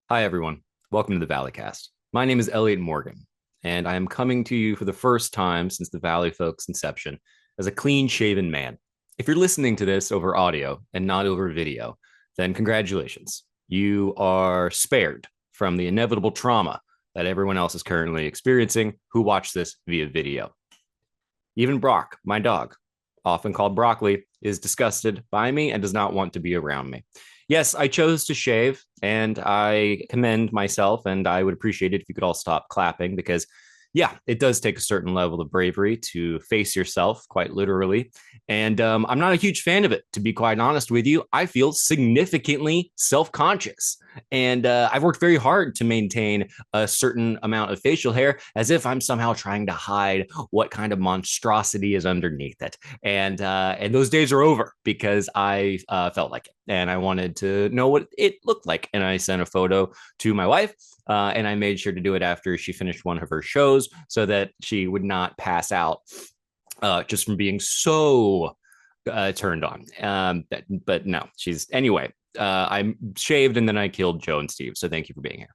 Hi, everyone. Welcome to the Valleycast. My name is Elliott Morgan, and I am coming to you for the first time since the Valleyfolk's inception as a clean-shaven man. If you're listening to this over audio and not over video, then congratulations. You are spared from the inevitable trauma that everyone else is currently experiencing who watch this via video. Even Brock, my dog, often called Broccoli, is disgusted by me and does not want to be around me. Yes, I chose to shave, and I commend myself, and I would appreciate it if you could all stop clapping because, yeah, it does take a certain level of bravery to face yourself, quite literally. And I'm not a huge fan of it, to be quite honest with you. I feel significantly self conscious. And I've worked very hard to maintain a certain amount of facial hair as if I'm somehow trying to hide what kind of monstrosity is underneath it. And those days are over because I felt like it and I wanted to know what it looked like. And I sent a photo to my wife, and I made sure to do it after she finished one of her shows so that she would not pass out just from being so turned on. But no, she's anyway. I shaved and then I killed Joe and Steve. So thank you for being here.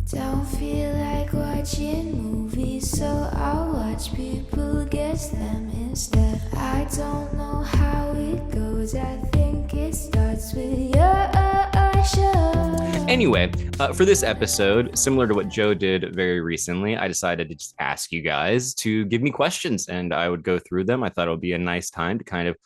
Don't feel like watching movies, so I'll watch people guess them instead. I don't know how it goes, I think it starts with your show. Anyway, for this episode, similar to what Joe did very recently, I decided to just ask you guys to give me questions and I would go through them. I thought it would be a nice time to kind of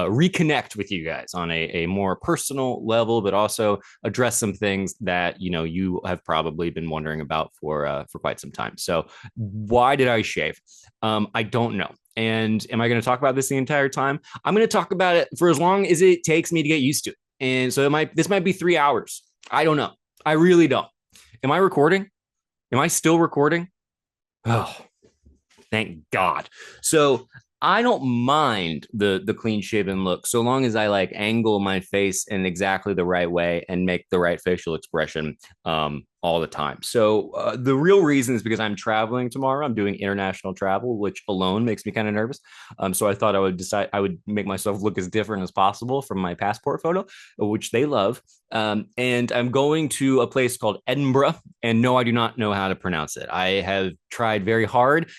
reconnect with you guys on a more personal level, but also address some things that you have probably been wondering about for quite some time. So, why did I shave? I don't know. And am I going to talk about this the entire time? I'm going to talk about it for as long as it takes me to get used to it. And so this might be 3 hours. I don't know. I really don't. Am I recording? Am I still recording? Oh, thank God. So I don't mind the clean shaven look so long as I like angle my face in exactly the right way and make the right facial expression all the time. So the real reason is because I'm traveling tomorrow. I'm doing international travel, which alone makes me kind of nervous. So I thought I would make myself look as different as possible from my passport photo, which they love. And I'm going to a place called Edinburgh. And no, I do not know how to pronounce it. I have tried very hard.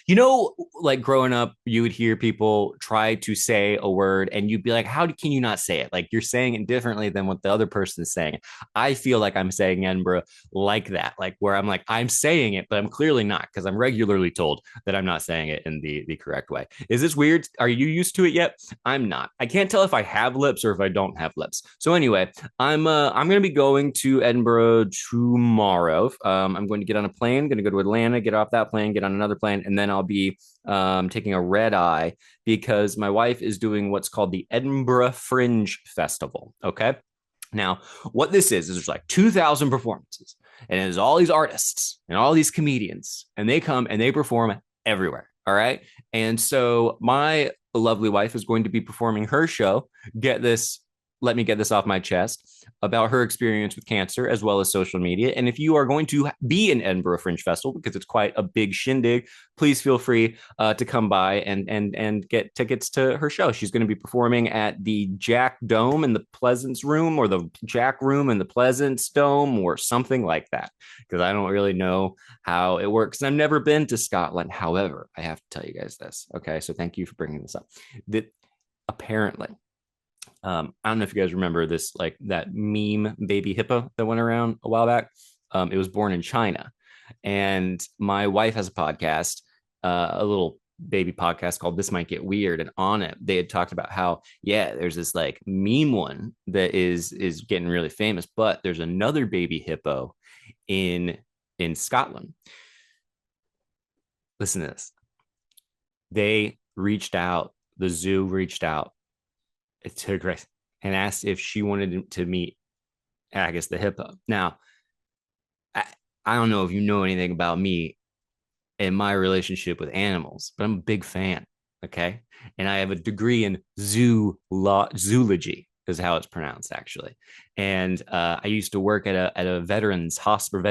Like growing up, you would hear people try to say a word and you'd be like, can you not say it? Like you're saying it differently than what the other person is saying. I feel like I'm saying Edinburgh like that, like where I'm like, I'm saying it, but I'm clearly not because I'm regularly told that I'm not saying it in the correct way. Is this weird? Are you used to it yet? I'm not. I can't tell if I have lips or if I don't have lips. So anyway, I'm going to be going to Edinburgh tomorrow. I'm going to get on a plane, going to go to Atlanta, get off that plane, get on another plane, and then I'll be taking a red eye because my wife is doing what's called the Edinburgh Fringe Festival. Okay. Now, what this is there's like 2,000 performances, and there's all these artists and all these comedians, and they come and they perform everywhere. All right. And so my lovely wife is going to be performing her show. Let me get this off my chest about her experience with cancer as well as social media. And if you are going to be in Edinburgh Fringe Festival, because it's quite a big shindig, please feel free to come by and get tickets to her show. She's going to be performing at the Jack Dome in the Pleasance Room, or the Jack Room in the Pleasance Dome, or something like that, because I don't really know how it works. I've never been to Scotland. However, I have to tell you guys this. Okay, so thank you for bringing this up. That apparently, I don't know if you guys remember this, like that meme baby hippo that went around a while back. It was born in China, and my wife has a podcast, a little baby podcast called This Might Get Weird, and on it they had talked about how there's this like meme one that is getting really famous, but there's another baby hippo in Scotland. Listen to this. The zoo reached out to Grace and asked if she wanted to meet Agus the hippo. Now, I don't know if you know anything about me and my relationship with animals, but I'm a big fan. Okay. And I have a degree in zoology, is how it's pronounced, actually. And I used to work at a veterans hospital, a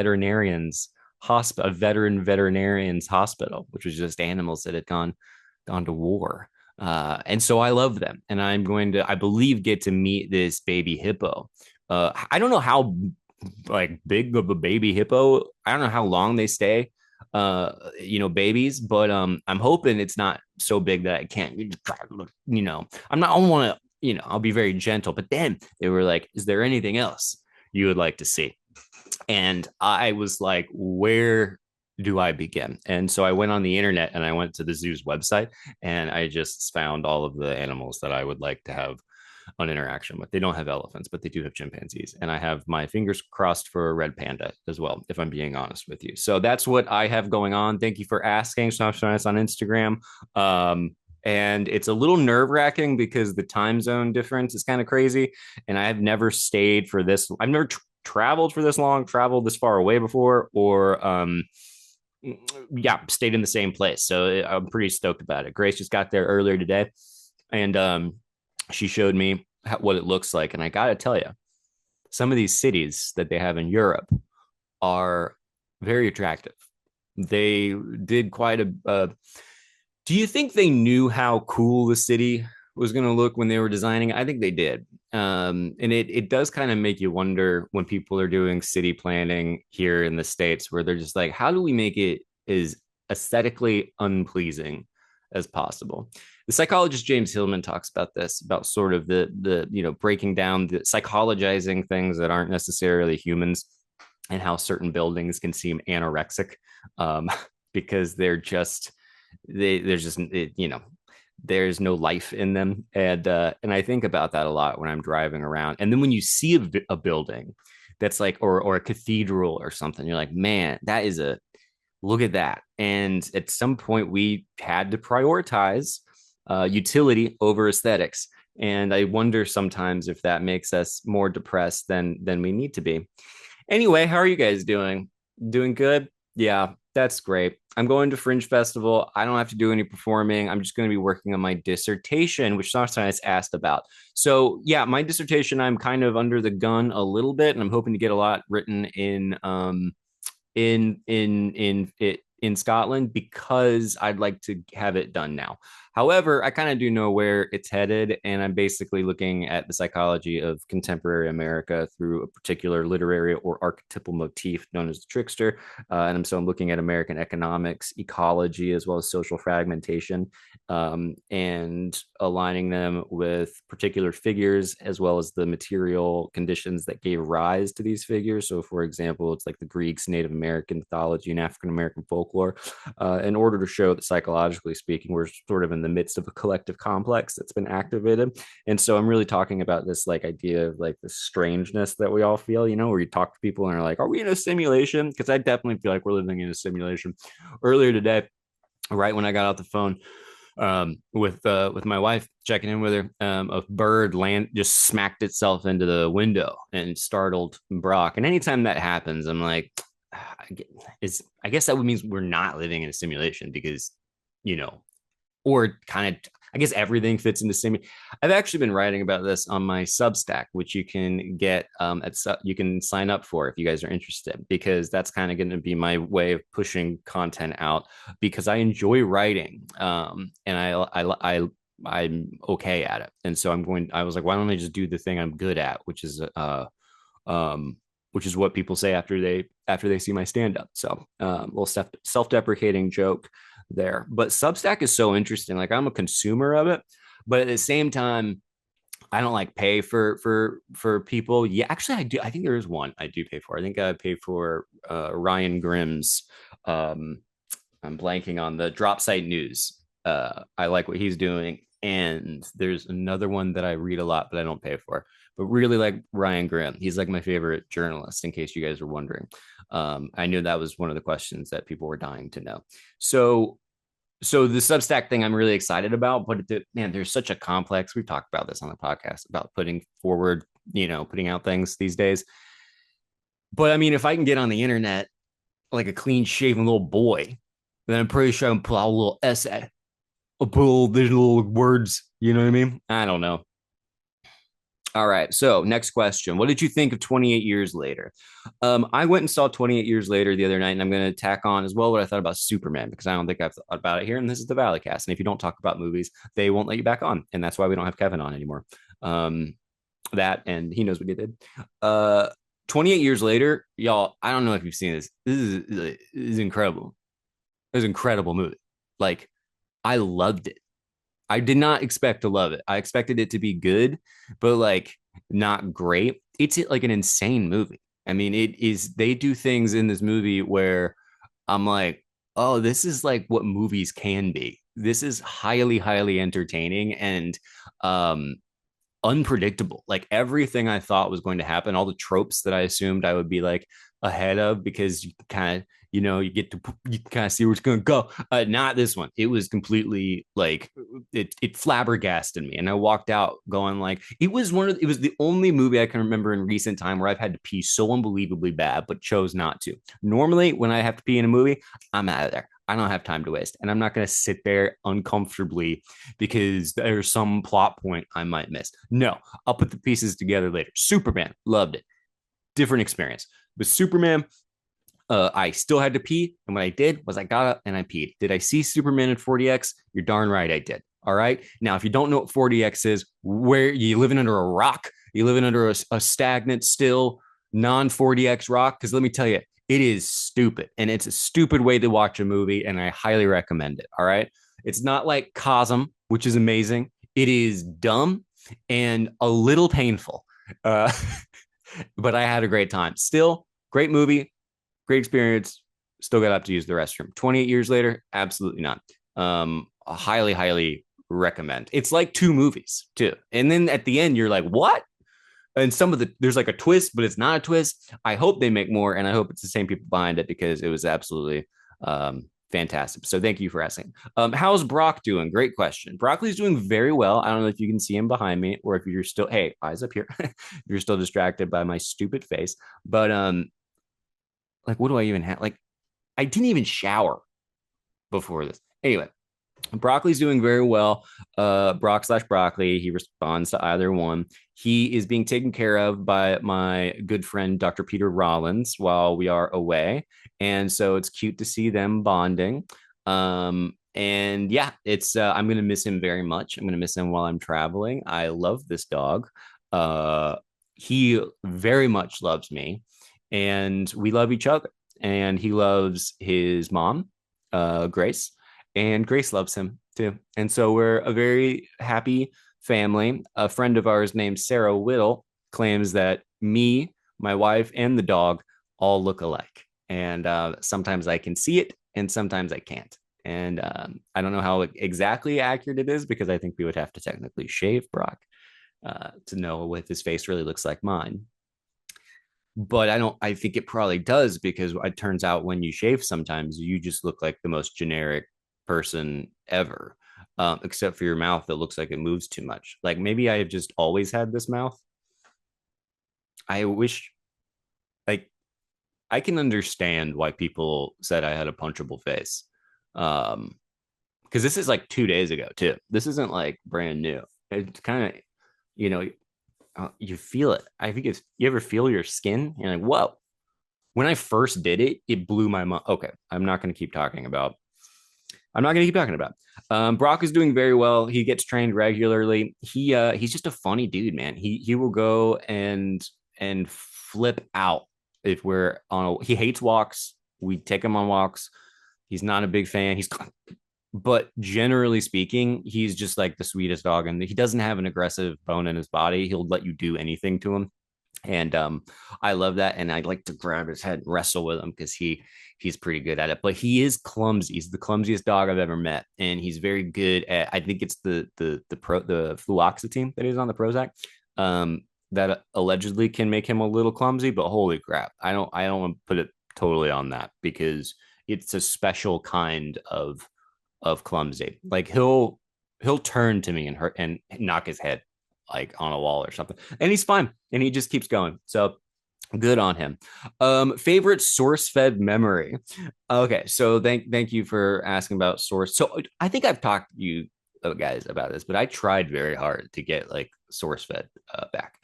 veteran veterinarians hospital, which was just animals that had gone to war. And so I love them, and I'm going to, I believe, get to meet this baby hippo. I don't know how like big of a baby hippo. I don't know how long they stay, babies, but I'm hoping it's not so big that I can't, I'm not, I don't want to, I'll be very gentle. But then they were like, is there anything else you would like to see? And I was like, where do I begin? And so I went on the internet and I went to the zoo's website and I just found all of the animals that I would like to have an interaction with. They don't have elephants, but they do have chimpanzees. And I have my fingers crossed for a red panda as well, if I'm being honest with you. So that's what I have going on. Thank you for asking. Stop showing us on Instagram. And it's a little nerve wracking because the time zone difference is kind of crazy. And I have never stayed for this. I've never traveled for this long, traveled this far away before, or stayed in the same place. So I'm pretty stoked about it. Grace just got there earlier today, and she showed me what it looks like. And I got to tell you, some of these cities that they have in Europe are very attractive. They did quite a. Do you think they knew how cool the city was going to look when they were designing? I think they did. And it does kind of make you wonder when people are doing city planning here in the States, where they're just like, how do we make it as aesthetically unpleasing as possible? The psychologist James Hillman talks about this, about sort of the breaking down, the psychologizing things that aren't necessarily humans, and how certain buildings can seem anorexic, because there's just there's no life in them. And I think about that a lot when I'm driving around. And then when you see a building that's like, or a cathedral or something, you're like, man, look at that. And at some point we had to prioritize utility over aesthetics. And I wonder sometimes if that makes us more depressed than we need to be. Anyway, how are you guys doing? Doing good? Yeah, that's great. I'm going to Fringe Festival. I don't have to do any performing. I'm just going to be working on my dissertation, which sometimes asked about. So yeah, my dissertation, I'm kind of under the gun a little bit, and I'm hoping to get a lot written in Scotland, because I'd like to have it done now. However, I kind of do know where it's headed, and I'm basically looking at the psychology of contemporary America through a particular literary or archetypal motif known as the trickster. I'm looking at American economics, ecology, as well as social fragmentation, and aligning them with particular figures, as well as the material conditions that gave rise to these figures. So, for example, it's like the Greeks, Native American mythology, and African American folklore, in order to show that psychologically speaking, we're sort of in the midst of a collective complex that's been activated. And so I'm really talking about this like idea of like the strangeness that we all feel, where you talk to people and are like, are we in a simulation? Because I definitely feel like we're living in a simulation. Earlier today, right when I got off the phone with my wife, checking in with her, a bird just smacked itself into the window and startled Brock. And anytime that happens, I'm like, I guess that means we're not living in a simulation, because or kind of, I guess everything fits into simulation. I've actually been writing about this on my Substack, which you can get you can sign up for if you guys are interested, because that's kind of going to be my way of pushing content out, because I enjoy writing, and I'm okay at it. And so I was like, why don't I just do the thing I'm good at, which is what people say after they see my stand up. So little self-deprecating joke there. But Substack is so interesting. Like, I'm a consumer of it, but at the same time, I don't like pay for people. Yeah, actually I do. I think there is one I do pay for. I think I pay for Ryan Grimm's, I'm blanking on the drop site news. I like what he's doing. And there's another one that I read a lot, but I don't pay for. But really like Ryan Grimm. He's like my favorite journalist, in case you guys were wondering. I knew that was one of the questions that people were dying to know. So the Substack thing I'm really excited about, but man, there's such a complex. We've talked about this on the podcast about putting out things these days. But I mean, if I can get on the internet like a clean-shaven little boy, then I'm pretty sure I can pull out a little essay. There's little words, you know what I mean? I don't know. All right. So next question. What did you think of 28 Years Later? I went and saw 28 Years Later the other night, and I'm going to tack on as well what I thought about Superman, because I don't think I've thought about it here. And this is the Valleycast. And if you don't talk about movies, they won't let you back on. And that's why we don't have Kevin on anymore. That, and he knows what he did. 28 years later, y'all, I don't know if you've seen this. This is incredible. It was an incredible movie. Like, I loved it. I did not expect to love it. I expected it to be good, but like not great. It's like an insane movie. I mean, it is, they do things in this movie where I'm like, oh, this is like what movies can be. This is highly, highly entertaining and um unpredictable. Like everything I thought was going to happen, all the tropes that I assumed I would be like ahead of because you kind of, you get to, you kind of see where it's going to go. Not this one. It was completely like it flabbergasted me, and I walked out going like it was the only movie I can remember in recent time where I've had to pee so unbelievably bad, but chose not to. Normally, when I have to pee in a movie, I'm out of there. I don't have time to waste, and I'm not going to sit there uncomfortably because there's some plot point I might miss. No, I'll put the pieces together later. Superman, loved it. Different experience. With Superman, I still had to pee. And what I did was I got up and I peed. Did I see Superman in 40X? You're darn right I did. All right. Now, if you don't know what 40X is, where you living under a rock? You living under a stagnant, still non 40X rock? Because let me tell you, it is stupid. And it's a stupid way to watch a movie. And I highly recommend it. All right. It's not like Cosm, which is amazing. It is dumb and a little painful. Uh, but I had a great time. Still, great movie, great experience. Still got up to use the restroom. 28 years later, absolutely not. Highly, highly recommend. It's like two movies too. And then at the end, you're like, what? And some of there's like a twist, but it's not a twist. I hope they make more, and I hope it's the same people behind it because it was absolutely fantastic. So thank you for asking. How's Brock doing? Great question. Broccoli's doing very well. I don't know if you can see him behind me or if you're still, hey, eyes up here. If you're still distracted by my stupid face. But like, what do I even have? Like, I didn't even shower before this. Anyway, Broccoli's doing very well. Brock slash Broccoli, he responds to either one. He is being taken care of by my good friend, Dr. Peter Rollins, while we are away. And so it's cute to see them bonding. And yeah, I'm going to miss him very much. I'm going to miss him while I'm traveling. I love this dog. Uh, he very much loves me, and we love each other. And he loves his mom, Grace, and Grace loves him too. And so we're a very happy family. A friend of ours named Sarah Whittle claims that me, my wife, and the dog all look alike. And sometimes I can see it, and sometimes I can't. And I don't know how exactly accurate it is because I think we would have to technically shave Brock to know if his face really looks like mine. But I think it probably does because it turns out when you shave, sometimes you just look like the most generic person ever, except for your mouth that looks like it moves too much. Like maybe I have just always had this mouth. I wish, like, I can understand why people said I had a punchable face. Because this is like 2 days ago too. This isn't like brand new. It's kind of, you know, you feel it. I think it's, you ever feel your skin? You're like, whoa. When I first did it, it blew my mind. Okay, I'm not going to keep talking about. I'm not going to keep talking about. Brock is doing very well. He gets trained regularly. He's just a funny dude, man. He will go and flip out if we're on. He hates walks. We take him on walks. He's not a big fan. But generally speaking, he's just like the sweetest dog, and he doesn't have an aggressive bone in his body. He'll let you do anything to him, and I love that. And I like to grab his head and wrestle with him because he's pretty good at it. But he is clumsy. He's the clumsiest dog I've ever met, and he's very good at. I think it's the fluoxetine that is on the Prozac. That allegedly can make him a little clumsy, but holy crap, I don't want to put it totally on that because it's a special kind of clumsy. Like he'll turn to me and hurt and knock his head like on a wall or something, and he's fine, and he just keeps going. So good on him. Favorite SourceFed memory. Okay, so thank you for asking about source. So I think I've talked to you guys about this, but I tried very hard to get like SourceFed back,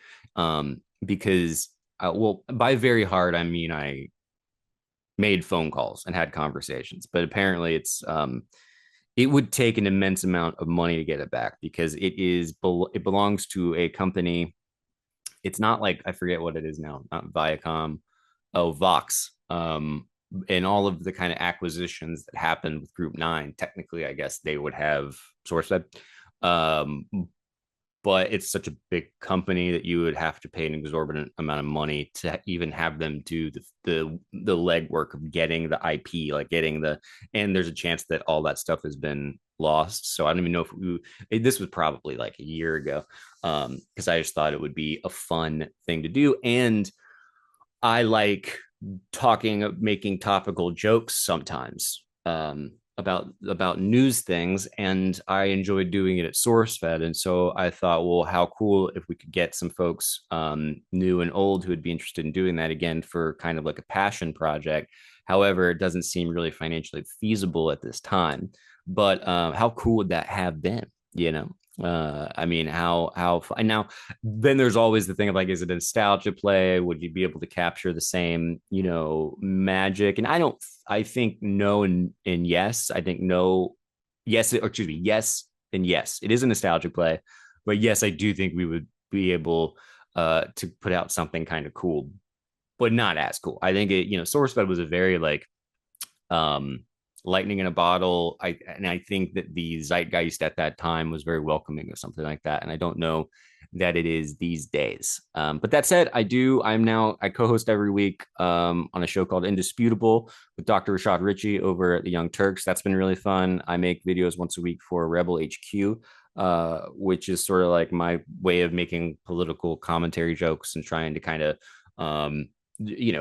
because well, by very hard I mean I made phone calls and had conversations, but apparently it would take an immense amount of money to get it back because it belongs to a company it's not like, I forget what it is now, not Viacom, oh, Vox. And all of the kind of acquisitions that happened with Group Nine, technically, I guess they would have SourceFed. Um, but it's such a big company that you would have to pay an exorbitant amount of money to even have them do the legwork of getting the IP, like getting the, and there's a chance that all that stuff has been lost. So I don't even know if this was probably like a year ago, because I just thought it would be a fun thing to do. And I like talking, making topical jokes sometimes, about news things, and I enjoyed doing it at SourceFed. And so I thought, well, how cool if we could get some folks, new and old, who would be interested in doing that again for kind of like a passion project. However, it doesn't seem really financially feasible at this time. But how cool would that have been? You know, I mean, how and now then there's always the thing of like, is it a nostalgia play? Would you be able to capture the same, magic? And I think no, and yes. I think no, yes, or excuse me, yes and yes. It is a nostalgia play, but yes, I do think we would be able to put out something kind of cool, but not as cool. I think SourceFed was a very like lightning in a bottle. I think that the zeitgeist at that time was very welcoming of something like that, and I don't know that it is these days. But that said, I co-host every week on a show called Indisputable with Dr. Rashad Ritchie over at the Young Turks. That's been really fun. I make videos once a week for Rebel HQ, which is sort of like my way of making political commentary jokes and trying to kind of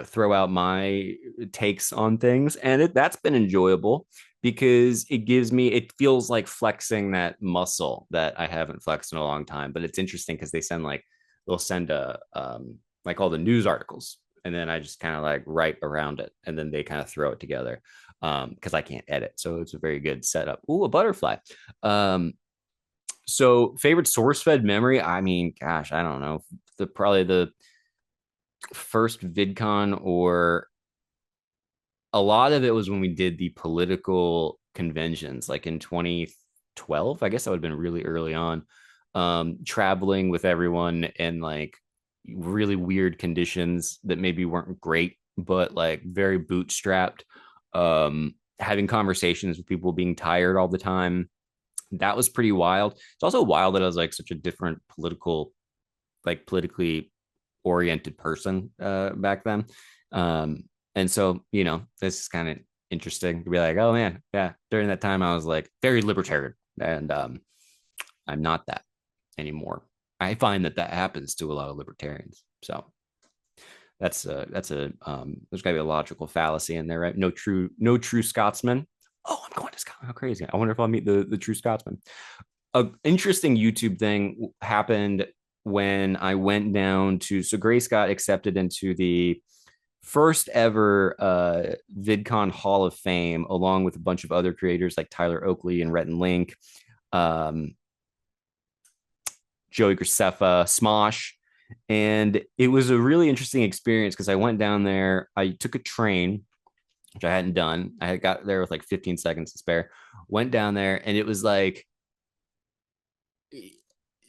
throw out my takes on things, and that's been enjoyable because it feels like flexing that muscle that I haven't flexed in a long time. But it's interesting because they'll send like all the news articles, and then I just kind of like write around it, and then they kind of throw it together because I can't edit, so it's a very good setup. Ooh, a butterfly. So favorite SourceFed memory, I mean, gosh, I don't know, probably the first VidCon, or a lot of it was when we did the political conventions, like in 2012. I guess that would have been really early on. Traveling with everyone in like really weird conditions that maybe weren't great, but like very bootstrapped. Having conversations with people being tired all the time. That was pretty wild. It's also wild that I was like such a different politically oriented person back then. And so, this is kind of interesting to be like, oh man, yeah, during that time I was like very libertarian, and I'm not that anymore. I find that happens to a lot of libertarians. So that's a there's gotta be a logical fallacy in there, right? No true Scotsman. Oh, I'm going to Scotland. How crazy. I wonder if I'll meet the true Scotsman. An interesting YouTube thing happened when I went down to, so Grace got accepted into the first ever VidCon Hall of Fame, along with a bunch of other creators like Tyler Oakley and Rhett and Link, Joey Graceffa, Smosh. And it was a really interesting experience because I went down there, I took a train, which I hadn't done. I had got there with like 15 seconds to spare, went down there, and it was like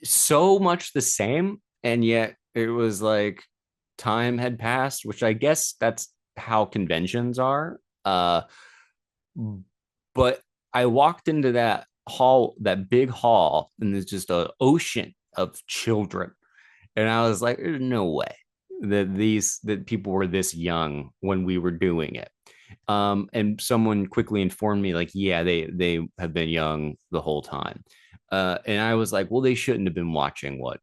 so much the same, and yet it was like time had passed, which I guess that's how conventions are. But I walked into that hall, that big hall, and there's just an ocean of children, and I was like, there's no way that people were this young when we were doing it. And someone quickly informed me, like, yeah, they have been young the whole time. And I was like, well, they shouldn't have been watching what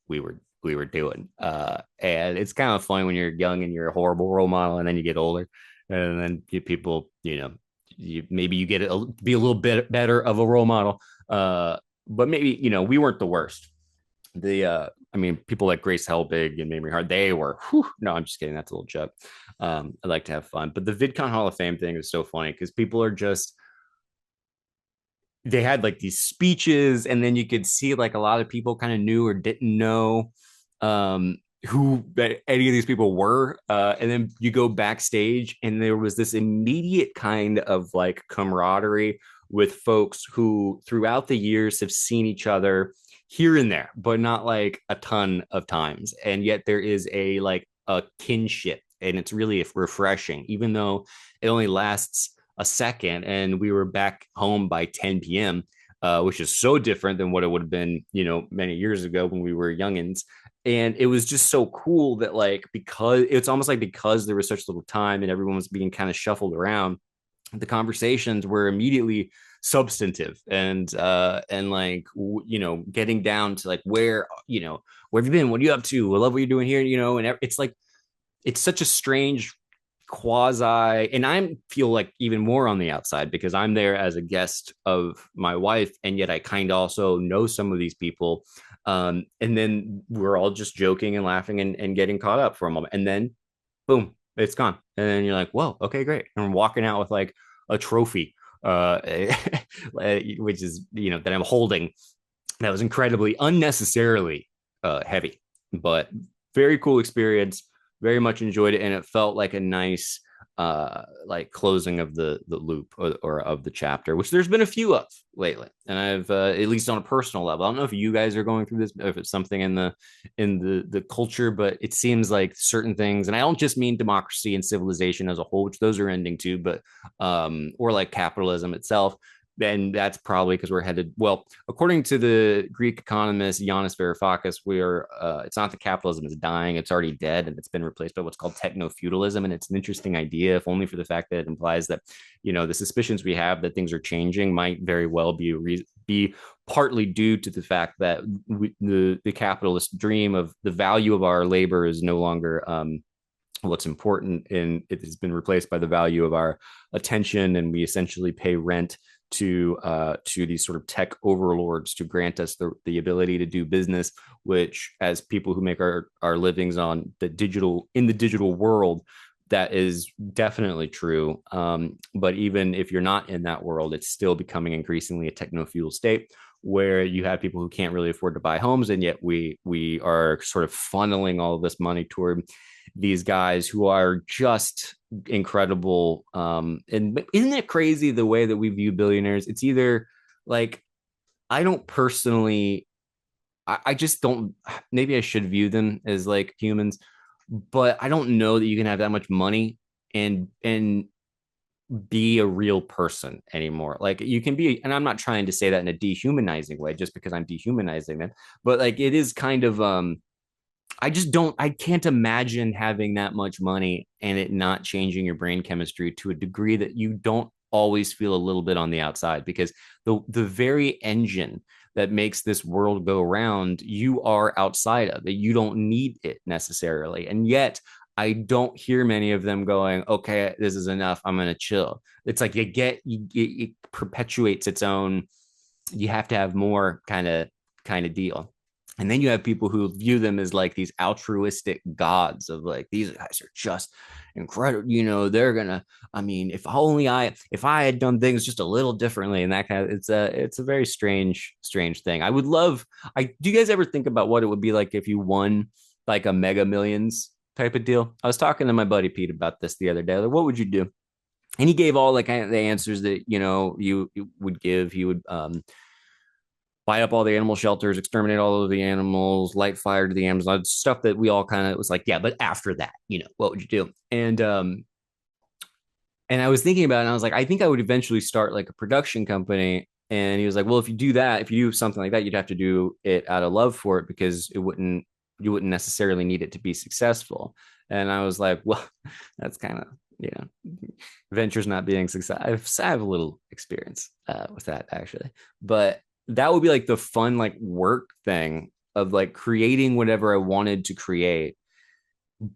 we were doing. And it's kind of funny when you're young and you're a horrible role model, and then you get older, and then people, maybe you get be a little bit better of a role model. But maybe we weren't the worst. I mean, people like Grace Helbig and Mamrie Hart, they were. No, I'm just kidding. That's a little joke. I like to have fun, but the VidCon Hall of Fame thing is so funny because people are just, they had like these speeches, and then you could see like a lot of people kind of knew or didn't know who any of these people were, and then you go backstage, and there was this immediate kind of like camaraderie with folks who throughout the years have seen each other here and there, but not like a ton of times. And yet there is a like a kinship, and it's really refreshing, even though it only lasts a second. And we were back home by 10 p.m., which is so different than what it would have been, many years ago when we were youngins. And it was just so cool that, like, because it's almost like because there was such little time and everyone was being kind of shuffled around, the conversations were immediately substantive and like getting down to like where have you been, what are you up to, I love what you're doing here, and it's like it's such a strange quasi, and I feel like even more on the outside because I'm there as a guest of my wife, and yet I kind of also know some of these people. And then we're all just joking and laughing and getting caught up for a moment, and then boom, it's gone. And then you're like, whoa, okay, great. And I'm walking out with like a trophy, which is, that I'm holding. That was incredibly unnecessarily heavy, but very cool experience. Very much enjoyed it. And it felt like a nice, like closing of the loop or of the chapter, which there's been a few of lately. And I've, at least on a personal level, I don't know if you guys are going through this, if it's something in the culture, but it seems like certain things, and I don't just mean democracy and civilization as a whole, which those are ending too, but or like capitalism itself. And that's probably because we're headed, well, according to the Greek economist Yanis Varoufakis, we're it's not that capitalism is dying, it's already dead, and it's been replaced by what's called technofeudalism. And it's an interesting idea, if only for the fact that it implies that, the suspicions we have that things are changing might very well be partly due to the fact that the capitalist dream of the value of our labor is no longer what's important, and it has been replaced by the value of our attention, and we essentially pay rent to these sort of tech overlords to grant us the ability to do business, which, as people who make our livings on the digital world, that is definitely true. But even if you're not in that world, it's still becoming increasingly a techno-fuel state where you have people who can't really afford to buy homes, and yet we are sort of funneling all of this money toward these guys who are just incredible. And isn't it crazy the way that we view billionaires? It's either like, I don't personally, I just don't, maybe I should view them as like humans, but I don't know that you can have that much money and be a real person anymore. Like, you can be, and I'm not trying to say that in a dehumanizing way just because I'm dehumanizing them, but like it is kind of I can't imagine having that much money and it not changing your brain chemistry to a degree that you don't always feel a little bit on the outside, because the very engine that makes this world go round, you are outside of it. You don't need it necessarily. And yet I don't hear many of them going, okay, this is enough, I'm going to chill. It's like it perpetuates its own, you have to have more kind of deal. And then you have people who view them as like these altruistic gods of like, these guys are just incredible. They're gonna, I mean, if I had done things just a little differently, and that kind of, it's a very strange thing. I would love, do you guys ever think about what it would be like if you won like a Mega Millions type of deal? I was talking to my buddy Pete about this the other day. Like, what would you do? And he gave all like kind of the answers that, you would give. He would, buy up all the animal shelters, exterminate all of the animals, light fire to the Amazon, stuff that we all kind of was like, yeah, but after that, what would you do? And I was thinking about it, and I was like, I think I would eventually start like a production company. And he was like, well, if you do something like that, you'd have to do it out of love for it, because you wouldn't necessarily need it to be successful. And I was like, well, that's kind of, ventures not being success. I have a little experience with that, actually, but that would be like the fun, like, work thing of like creating whatever I wanted to create.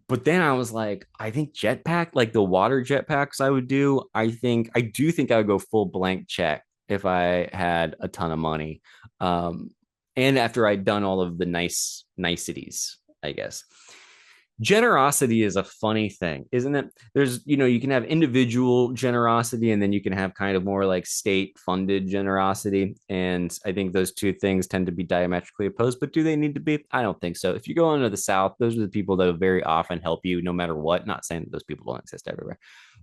But then I was like, I think jetpack, like the water jetpacks I would do, I do think I would go full blank check if I had a ton of money. And after I'd done all of the niceties, I guess. Generosity is a funny thing, isn't it? There's, you can have individual generosity, and then you can have kind of more like state funded generosity. And I think those two things tend to be diametrically opposed, but do they need to be? I don't think so. If you go into the South, those are the people that very often help you no matter what. Not saying that those people don't exist everywhere,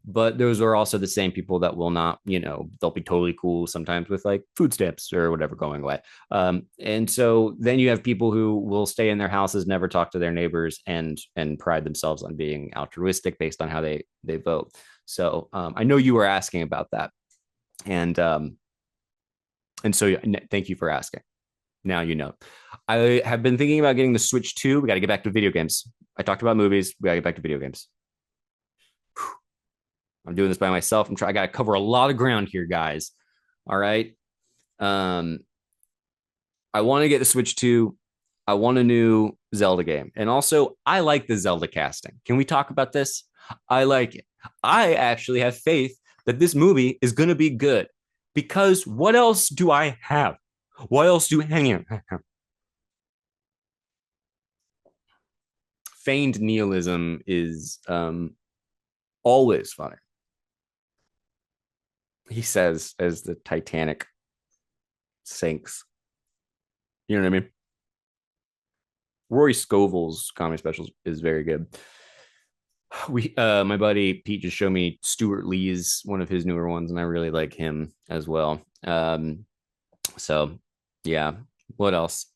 But those are also the same people that will not, they'll be totally cool sometimes with like food stamps or whatever going away. And so then you have people who will stay in their houses, never talk to their neighbors, and pride themselves on being altruistic based on how they vote. So I know you were asking about that, and so thank you for asking. Now you know. I have been thinking about getting the Switch 2. We got to get back to video games. I talked about movies. We got to get back to video games. I'm doing this by myself. I got to cover a lot of ground here, guys. All right. I want to get the Switch 2. I want a new Zelda game. And also, I like the Zelda casting. Can we talk about this? I like it. I actually have faith that this movie is going to be good because what else do I have? What else do hang on? Feigned nihilism is always funny. He says as the Titanic sinks. You know what I mean? Rory Scovel's comedy specials is very good. My buddy Pete just showed me Stuart Lee's one of his newer ones, and I really like him as well. So yeah, what else?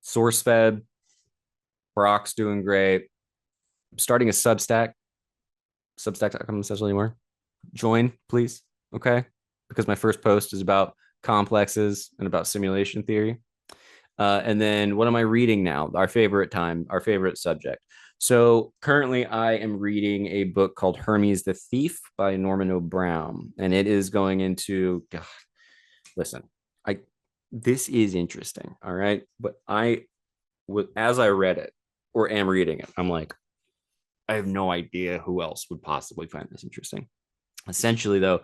SourceFed, Brock's doing great. I'm starting a Substack. Substack.com essentially anymore. Join, please. Okay. Because my first post is about complexes and about simulation theory. And then what am I reading now? Our favorite subject. So currently I am reading a book called Hermes the Thief by Norman O'Brown. And it is going into, God, listen, this is interesting. All right. But as I read it or am reading it, I'm like, I have no idea who else would possibly find this interesting. Essentially, though,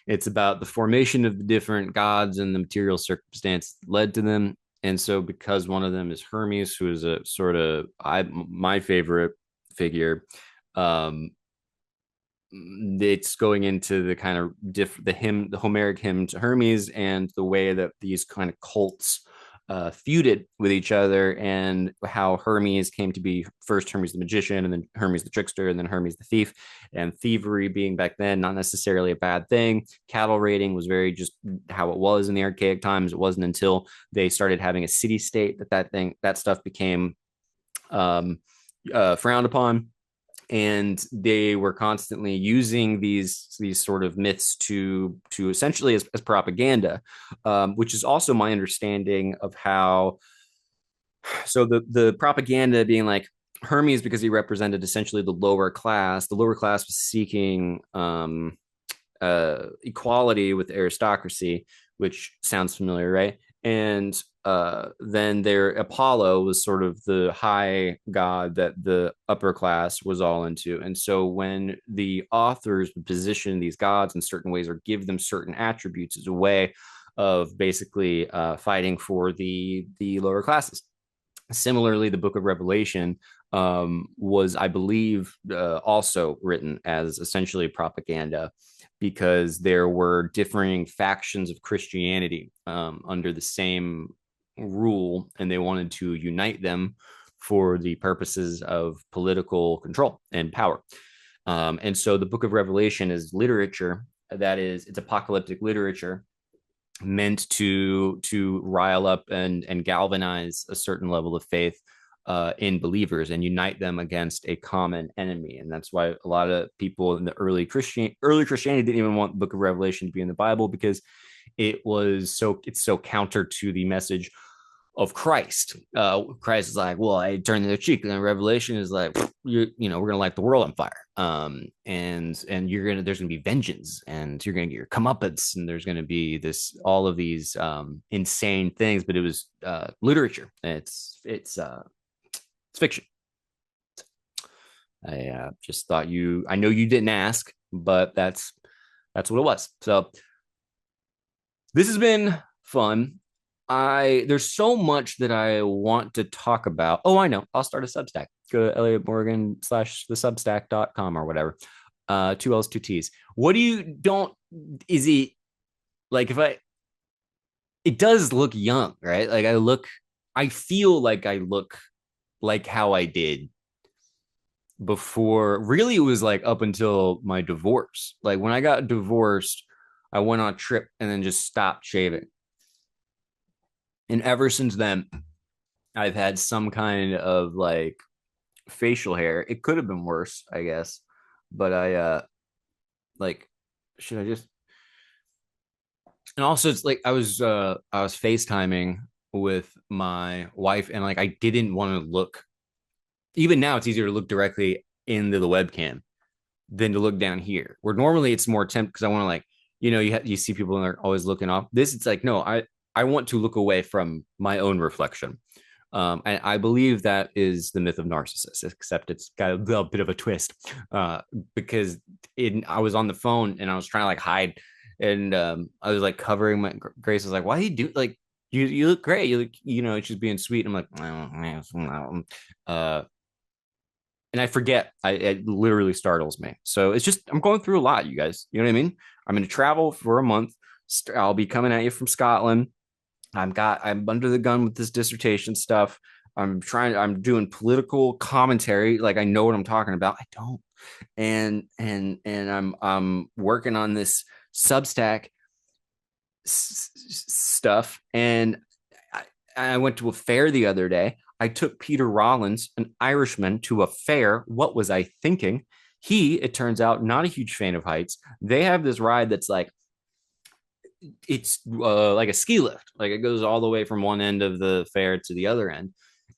it's about the formation of the different gods and the material circumstance led to them. And so because one of them is Hermes, who is a sort of my favorite figure, it's going into the kind of the Homeric hymn to Hermes and the way that these kind of cults feuded with each other, and how Hermes came to be first Hermes the magician, and then Hermes the trickster, and then Hermes the thief. And thievery being back then not necessarily a bad thing. Cattle raiding was very just how it was in the archaic times. It wasn't until they started having a city state that stuff became frowned upon. And they were constantly using these sort of myths to essentially as propaganda, which is also my understanding of how. So the propaganda being like Hermes, because he represented essentially the lower class. The lower class was seeking equality with aristocracy, which sounds familiar, right? And then their Apollo was sort of the high god that the upper class was all into. And so when the authors would position these gods in certain ways or give them certain attributes as a way of basically fighting for the lower classes. Similarly, the Book of Revelation was, I believe, also written as essentially propaganda, because there were differing factions of Christianity under the same rule, and they wanted to unite them for the purposes of political control and power. And so the Book of Revelation is literature it's apocalyptic literature meant to rile up and galvanize a certain level of faith in believers and unite them against a common enemy. And that's why a lot of people in the early Christianity didn't even want the Book of Revelation to be in the Bible, because it's so counter to the message of Christ. Christ is like, well, I turn the cheek, and then Revelation is like, we're gonna light the world on fire, and there's gonna be vengeance, and you're gonna get your comeuppance, and there's gonna be all of these insane things. But it was literature. It's fiction. I just thought I know you didn't ask, but that's what it was. So this has been fun. There's so much that I want to talk about. Oh, I know. I'll start a Substack. Go to elliottmorgan/thesubstack.com or whatever. 2 L's, 2 T's. What do you don't, is he like, it does look young, right? Like I feel like I look like how I did before, really it was like up until my divorce. Like when I got divorced, I went on a trip and then just stopped shaving. And ever since then, I've had some kind of like facial hair. It could have been worse, I guess. But like should I just, and also it's like I was FaceTiming with my wife and like I didn't want to look, even now it's easier to look directly into the webcam than to look down here. Where normally it's more temp because I want to like, you see people and they're always looking off. This it's like no, I want to look away from my own reflection. And I believe that is the myth of Narcissus, except it's got a little bit of a twist. Because I was on the phone and I was trying to like hide, and I was like covering my Grace was like, "Why do you do like you look great? You look, she's being sweet." I'm like, and I forget. It literally startles me. So it's just I'm going through a lot, you guys. You know what I mean? I'm going to travel for a month. I'll be coming at you from Scotland. I'm under the gun with this dissertation stuff. I'm doing political commentary. Like I know what I'm talking about. I don't. And I'm working on this Substack stuff. And I went to a fair the other day. I took Peter Rollins, an Irishman, to a fair. What was I thinking? It turns out, not a huge fan of heights. They have this ride that's like, it's like a ski lift. Like it goes all the way from one end of the fair to the other end.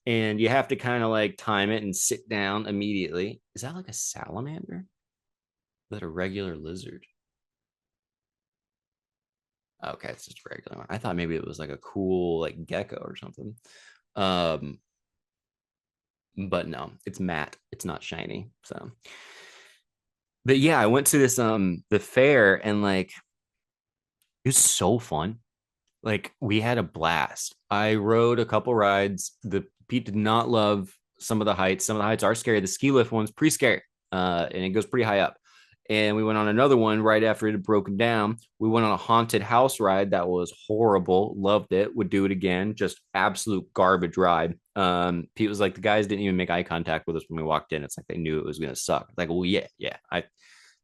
And you have to kind of like time it and sit down immediately. Is that like a salamander? Is that a regular lizard? Okay, it's just a regular one. I thought maybe it was like a cool like gecko or something. Um, but no, it's matte. It's not shiny. So, but yeah, I went to this the fair and like it was so fun. Like we had a blast. I rode a couple rides. The Pete did not love some of the heights. Some of the heights are scary. The ski lift one's pretty scary, and it goes pretty high up. And we went on another one right after it had broken down. We went on a haunted house ride that was horrible. Loved it. Would do it again. Just absolute garbage ride. Pete was like, the guys didn't even make eye contact with us when we walked in. It's like they knew it was gonna suck. Like, well, yeah, yeah. I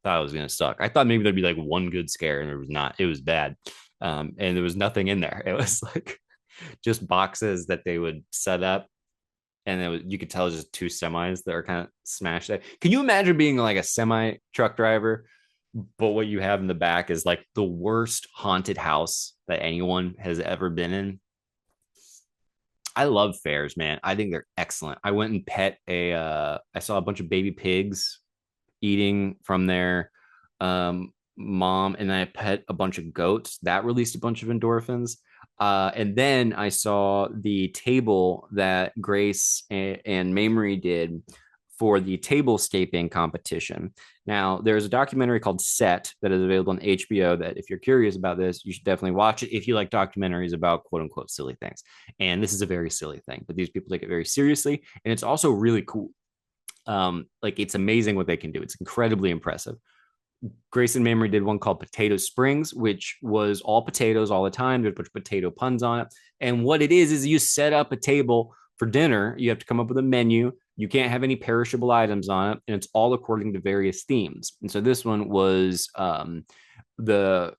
thought it was gonna suck. I thought maybe there'd be like one good scare, and there was not. It was bad. And there was nothing in there. It was like just boxes that they would set up, and you could tell it was just two semis that are kind of smashed. Can you imagine being like a semi truck driver, but what you have in the back is like the worst haunted house that anyone has ever been in? I love fairs, man. I think they're excellent. I went and I saw a bunch of baby pigs eating from their mom, and I pet a bunch of goats. That released a bunch of endorphins. And then I saw the table that Grace and Mamrie did for the tablescaping competition. Now, there's a documentary called Set that is available on HBO that if you're curious about this, you should definitely watch it if you like documentaries about quote unquote silly things. And this is a very silly thing, but these people take it very seriously. And it's also really cool. Like it's amazing what they can do. It's incredibly impressive. Grace and Mamrie did one called Potato Springs, which was all potatoes all the time. There's a bunch of potato puns on it. And what it is you set up a table for dinner. You have to come up with a menu. You can't have any perishable items on it. And it's all according to various themes. And so this one was the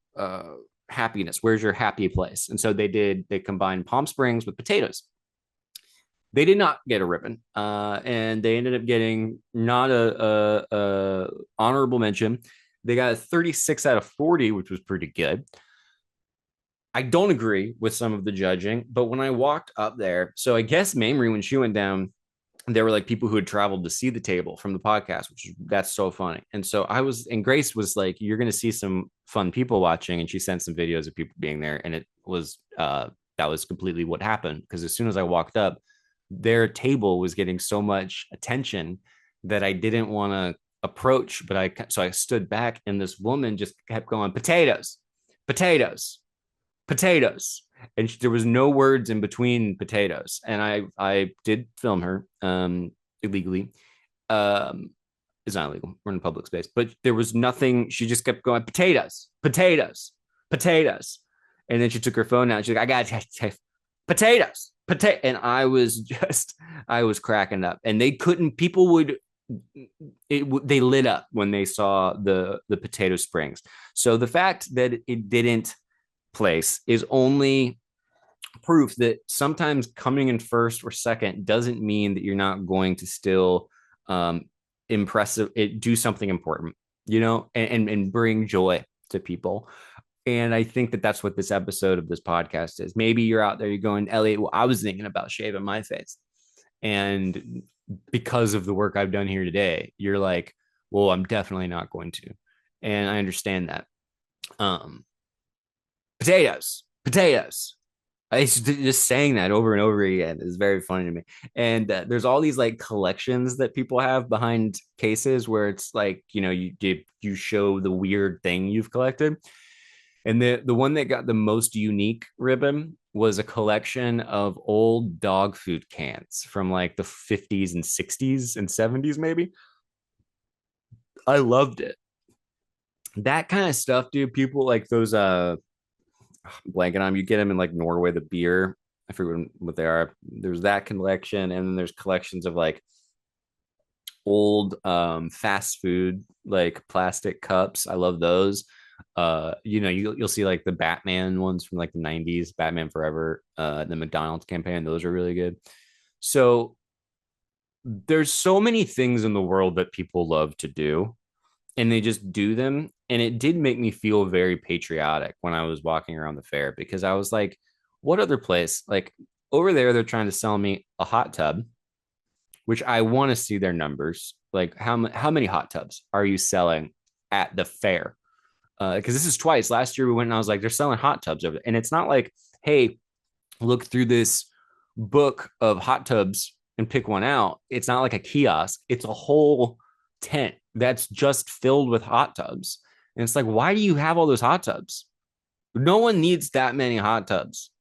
happiness. Where's your happy place? And so they combined Palm Springs with potatoes. They did not get a ribbon, and they ended up getting not a honorable mention. They got a 36 out of 40, which was pretty good. I don't agree with some of the judging, but when I walked up there, so I guess Mamrie, when she went down, there were like people who had traveled to see the table from the podcast, that's so funny. And so and Grace was like, you're going to see some fun people watching. And she sent some videos of people being there. And it was, that was completely what happened. Because as soon as I walked up, their table was getting so much attention that I didn't want to approach, so I stood back, and this woman just kept going, potatoes, potatoes, potatoes, and there was no words in between potatoes. And I did film her illegally. It's not illegal, we're in a public space, but there was nothing. She just kept going, potatoes, potatoes, potatoes, and then she took her phone out and she's like, I got potatoes, and I was cracking up. And people would they lit up when they saw the potato springs. So the fact that it didn't place is only proof that sometimes coming in first or second doesn't mean that you're not going to still um impressive it do something important, and bring joy to people. And I think that that's what this episode of this podcast is. Maybe you're out there, you're going, Elliot, well, I was thinking about shaving my face. And because of the work I've done here today, you're like, well, I'm definitely not going to. And I understand that. Um, potatoes. I just saying that over and over again is very funny to me. And there's all these like collections that people have behind cases where it's like, you show the weird thing you've collected. And the one that got the most unique ribbon was a collection of old dog food cans from like the 50s and 60s and 70s, maybe. I loved it. That kind of stuff, dude. People like those blanket on them. You get them in like Norway, the beer. I forget what they are. There's that collection, and then there's collections of like old fast food like plastic cups. I love those. You'll see like the Batman ones from like the 90s, Batman Forever, the McDonald's campaign. Those are really good. So there's so many things in the world that people love to do, and they just do them. And it did make me feel very patriotic when I was walking around the fair, because I was like, what other place? Like over there, they're trying to sell me a hot tub, which I want to see their numbers. Like how many hot tubs are you selling at the fair? Because this is twice. Last year we went and I was like, they're selling hot tubs over there. And it's not like, hey, look through this book of hot tubs and pick one out. It's not like a kiosk. It's a whole tent that's just filled with hot tubs. And it's like, why do you have all those hot tubs? No one needs that many hot tubs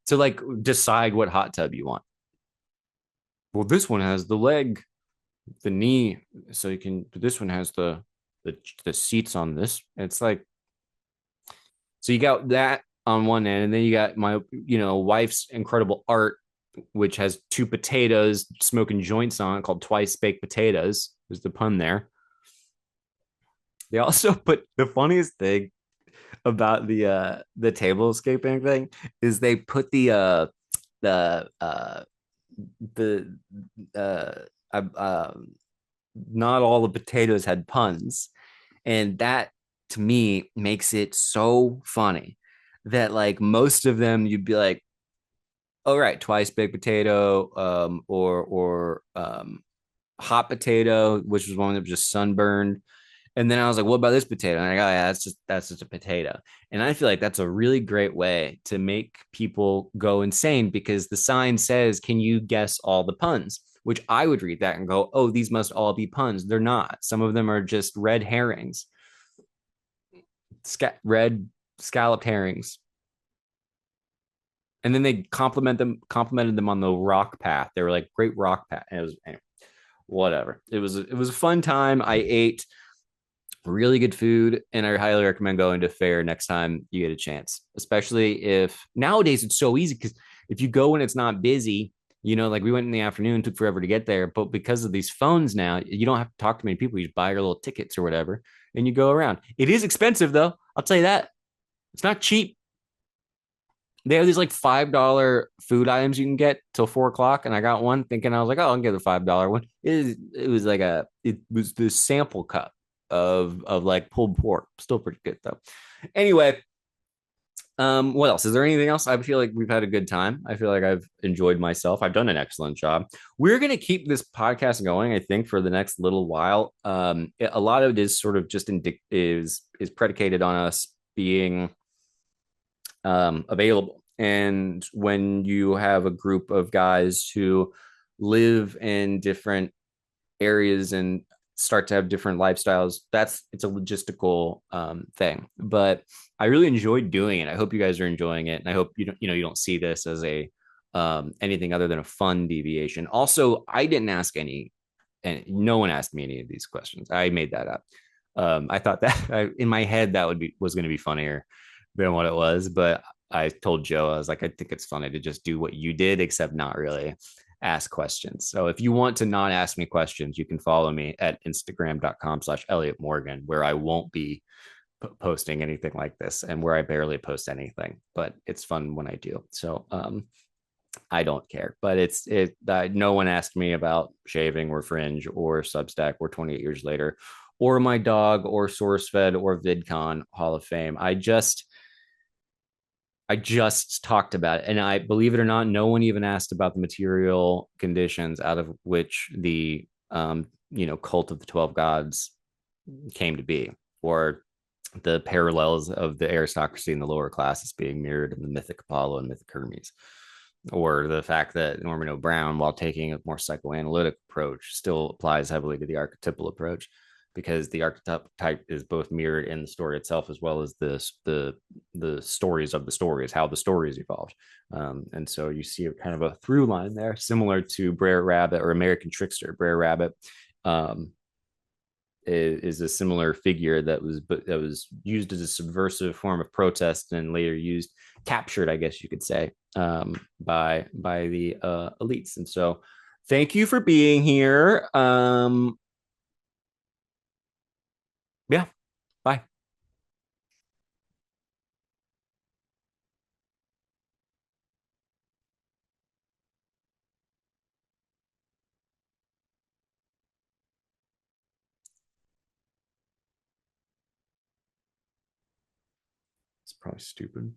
to like decide what hot tub you want. Well, this one has the leg, the knee, so you can. This one has the seats on this. It's like, so you got that on one end, and then you got my wife's incredible art, which has two potatoes smoking joints on it, called Twice Baked Potatoes. There's the pun there. They also put the funniest thing about the tablescaping thing is they put the the uh, uh not all the potatoes had puns, and that to me makes it so funny that like most of them you'd be like, oh right, twice baked potato, or hot potato, which was one that was just sunburned. And then I was like, what about this potato? And I go, yeah, that's just a potato. And I feel like that's a really great way to make people go insane, because the sign says, can you guess all the puns? Which I would read that and go, oh, these must all be puns. They're not. Some of them are just red herrings, red scalloped herrings. And then they complimented them on the rock path. They were like, great rock path. And it was anyway, whatever. It was a fun time. I ate really good food, and I highly recommend going to fair next time you get a chance, especially if nowadays it's so easy, because if you go when it's not busy, like we went in the afternoon, took forever to get there, but because of these phones now, you don't have to talk to many people. You just buy your little tickets or whatever and you go around. It is expensive though, I'll tell you that. It's not cheap. They have these like $5 food items you can get till 4 o'clock, and I got one thinking, I was like, oh, I'll get the $5 one. It was the sample cup of like pulled pork. Still pretty good though. Anyway, what else? Is there anything else? I feel like we've had a good time. I feel like I've enjoyed myself. I've done an excellent job. We're gonna keep this podcast going, I think, for the next little while. A lot of it is sort of just is predicated on us being available. And when you have a group of guys who live in different areas and start to have different lifestyles, it's a logistical thing. But I really enjoyed doing it. I hope you guys are enjoying it, and I hope you don't see this as a anything other than a fun deviation. Also, I didn't ask any, and no one asked me any of these questions. I made that up. I thought that in my head that was going to be funnier than what it was, but I told Joe, I was like, I think it's funny to just do what you did, except not really. ask questions. So if you want to not ask me questions, you can follow me at instagram.com/Elliott Morgan, where I won't be posting anything like this and where I barely post anything, but it's fun when I do. So I don't care, but no one asked me about shaving or Fringe or Substack or 28 years later or my dog or SourceFed or VidCon Hall of Fame. I just talked about it, and I believe it or not, no one even asked about the material conditions out of which the cult of the 12 gods came to be, or the parallels of the aristocracy and the lower classes being mirrored in the mythic Apollo and mythic Hermes, or the fact that Norman O'Brien, while taking a more psychoanalytic approach, still applies heavily to the archetypal approach, because the archetype is both mirrored in the story itself as well as the stories of the stories, how the stories evolved. And so you see a kind of a through line there, similar to Brer Rabbit or American Trickster. Brer Rabbit is a similar figure that was used as a subversive form of protest and later captured, I guess you could say, by the elites. And so thank you for being here. Yeah, bye. It's probably stupid.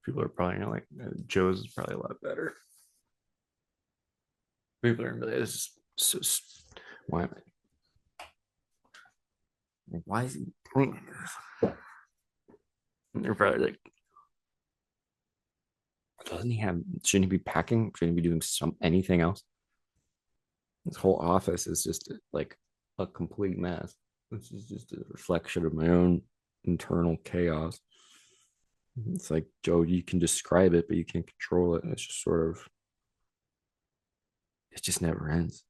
People are probably like, Joe's is probably a lot better. People are really, this is so, why is he doing this? And they're probably like, doesn't he have, shouldn't he be packing? Shouldn't he be doing anything else? This whole office is just like a complete mess. This is just a reflection of my own internal chaos. It's like, Joe, you can describe it, but you can't control it. It's just sort of, it just never ends.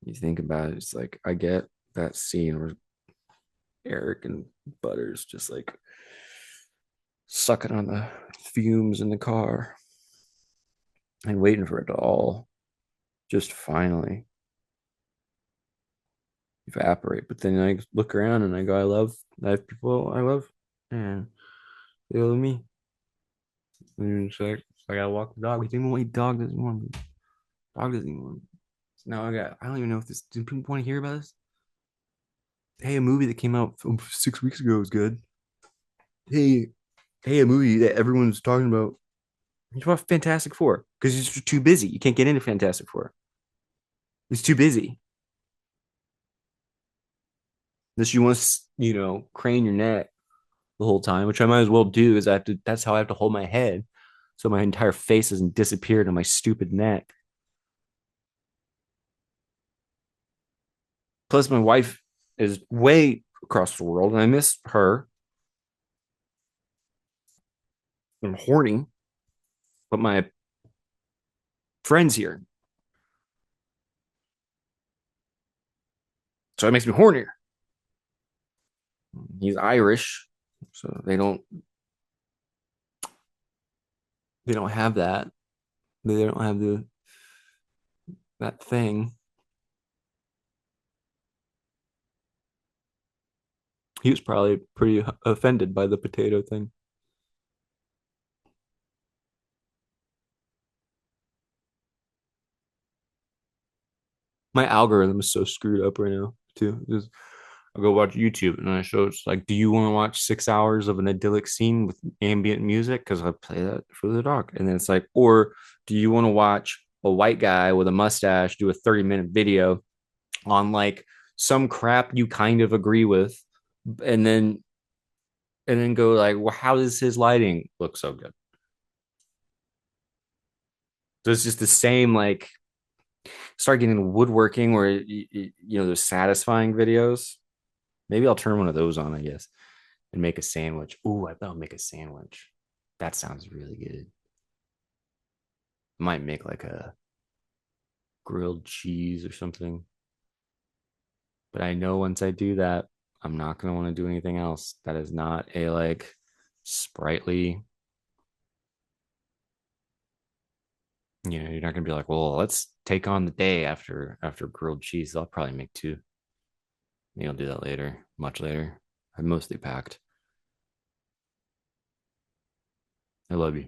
You think about it, it's like, I get that scene where Eric and Butters just like sucking on the fumes in the car and waiting for it to all just finally evaporate. But then I look around and I go, I have people I love, and they love me. And it's like, I gotta walk the dog. He want dog doesn't want me. Dog doesn't want me. So now I don't even know if this, do people want to hear about this? Hey, a movie that came out 6 weeks ago is good. Hey, a movie that everyone's talking about. It's about Fantastic Four because you're too busy. You can't get into Fantastic Four. It's too busy. Unless you want to, crane your neck the whole time, which I might as well do. Is that's how I have to hold my head, so my entire face doesn't disappear to my stupid neck. Plus, my wife is way across the world, and I miss her. I'm horny, but my friend's here, so it makes me hornier. He's Irish, so they don't have that. They don't have that thing. He was probably pretty offended by the potato thing. My algorithm is so screwed up right now too. Just I'll go watch YouTube and I show it's like, do you want to watch 6 hours of an idyllic scene with ambient music? Because I play that for the dog. And then it's like, or do you want to watch a white guy with a mustache do a 30-minute video on like some crap you kind of agree with, and then go like, well, how does his lighting look so good? So it's just the same, like, start getting woodworking where there's satisfying videos. Maybe I'll turn one of those on, I guess, and make a sandwich. Ooh, I bet I'll make a sandwich. That sounds really good. I might make like a grilled cheese or something. But I know once I do that, I'm not gonna want to do anything else. That is not a like sprightly, you're not gonna be like, well, let's take on the day after grilled cheese. I'll probably make two. Maybe I'll do that later, much later. I'm mostly packed. I love you.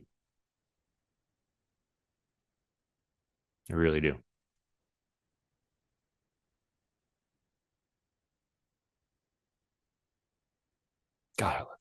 I really do. God, I love